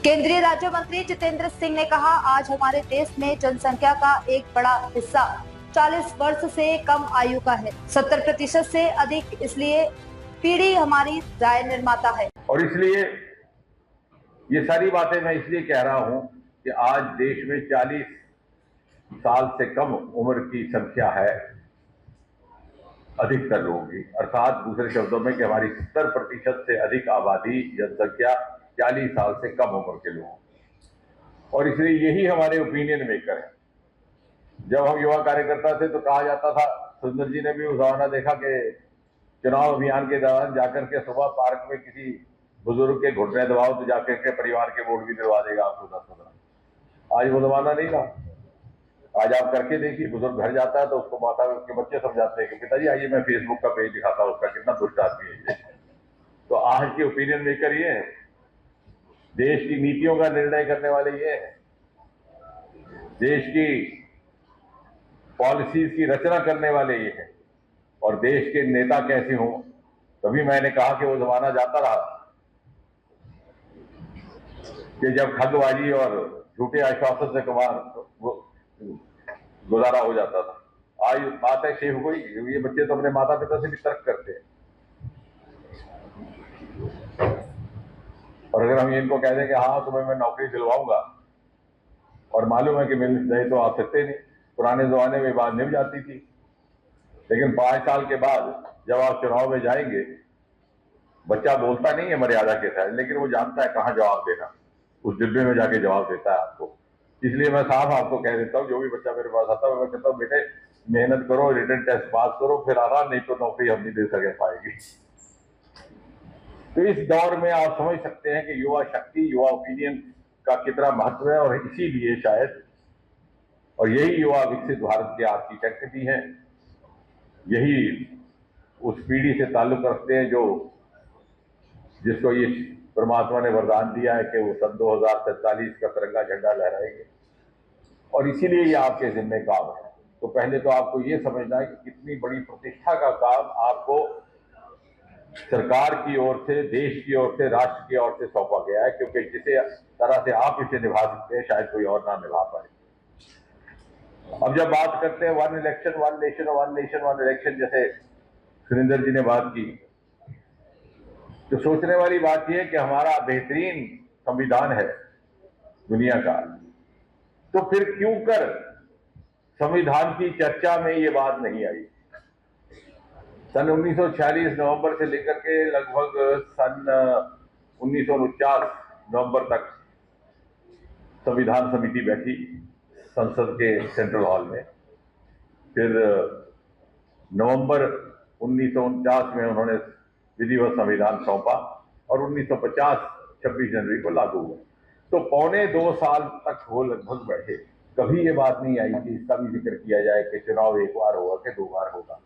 केंद्रीय राज्य मंत्री जितेंद्र सिंह ने कहा, आज हमारे देश में जनसंख्या का एक बड़ा हिस्सा 40 वर्ष से कम आयु का है, 70% से अधिक। इसलिए पीढ़ी हमारी राय निर्माता है। और इसलिए ये सारी बातें मैं इसलिए कह रहा हूं कि आज देश में 40 साल से कम उम्र की संख्या है अधिकतर लोगों की, अर्थात दूसरे शब्दों में कि हमारी 70% से अधिक आबादी जनसंख्या 40 साल से कम उम्र के लोग। और इसलिए यही हमारे ओपिनियन मेकर है। जब हम युवा कार्यकर्ता थे तो कहा जाता था, सुंदर जी ने भी उस जमाना देखा कि चुनाव अभियान के दौरान जाकर के सुबह पार्क में किसी बुजुर्ग के घुटने दबाओ तो जाकर के परिवार के वोट भी दिलवा देगा आपको 10-15। आज वो जमाना नहीं रहा। आज आप करके देखिए, बुजुर्ग घर जाता है तो उसको माता उसके बच्चे समझाते हैं कि पिताजी आइए मैं फेसबुक का पेज दिखाता हूं उसका, कितना दुष्ट आदमी है ये। तो आज के ओपिनियन मेकर ये है, देश की नीतियों का निर्णय करने वाले ये है, देश की पॉलिसीज की रचना करने वाले ये हैं, और देश के नेता कैसे हों। तभी मैंने कहा कि वो जमाना जाता रहा कि जब ठगबाजी और झूठे आश्वासन से गुजारा हो जाता था। आज बात है शेफ हुई, ये बच्चे तो अपने माता पिता से भी तर्क करते हैं। और अगर हम इनको कह दें कि हाँ तुम्हें मैं नौकरी दिलवाऊंगा, और मालूम है कि मिल जाए तो आप सकते नहीं। पुराने जमाने में बात निभ जाती थी, लेकिन 5 साल के बाद जब आप चुनाव में जाएंगे, बच्चा बोलता नहीं है मर्यादा के साथ, लेकिन वो जानता है कहाँ जवाब देना, उस डिब्बे में जाके जवाब देता है आपको। इसलिए मैं साफ आपको कह देता हूँ, जो भी बच्चा मेरे पास आता है मैं कहता हूँ बेटे मेहनत करो, रिटन टेस्ट पास करो, फिर आना, नहीं तो नौकरी हम नहीं दे सके पाएगी। तो इस दौर में आप समझ सकते हैं कि युवा शक्ति, युवा ओपिनियन का कितना महत्व है। और इसीलिए शायद, और यही युवा विकसित भारत के आर्किटेक्ट भी हैं, यही उस पीढ़ी से ताल्लुक रखते हैं जो जिसको ये परमात्मा ने वरदान दिया है कि वो सन 2047 का तिरंगा झंडा लहराएंगे। और इसीलिए ये आपके जिम्मे काम है। तो पहले तो आपको ये समझना है कि कितनी बड़ी प्रतिष्ठा का काम आपको सरकार की ओर से, देश की ओर से, राष्ट्र की ओर से सौंपा गया है, क्योंकि जिसे तरह से आप इसे निभा सकते हैं शायद कोई और ना निभा पाए। अब जब बात करते हैं one election one nation, one nation one election, जैसे सुरेंद्र जी ने बात की, तो सोचने वाली बात यह है कि हमारा बेहतरीन संविधान है दुनिया का, तो फिर क्यों कर संविधान की चर्चा में ये बात नहीं आई। सन 1946 नवंबर से लेकर के लगभग सन 1949 नवंबर तक संविधान समिति बैठी संसद के सेंट्रल हॉल में। फिर नवंबर 1949 में उन्होंने विधिवत संविधान सौंपा और 1950 26 जनवरी को लागू हुआ। तो 1.25 साल तक वो लगभग बैठे, कभी ये बात नहीं आई कि इसका भी जिक्र किया जाए कि चुनाव एक बार होगा कि 2 बार होगा।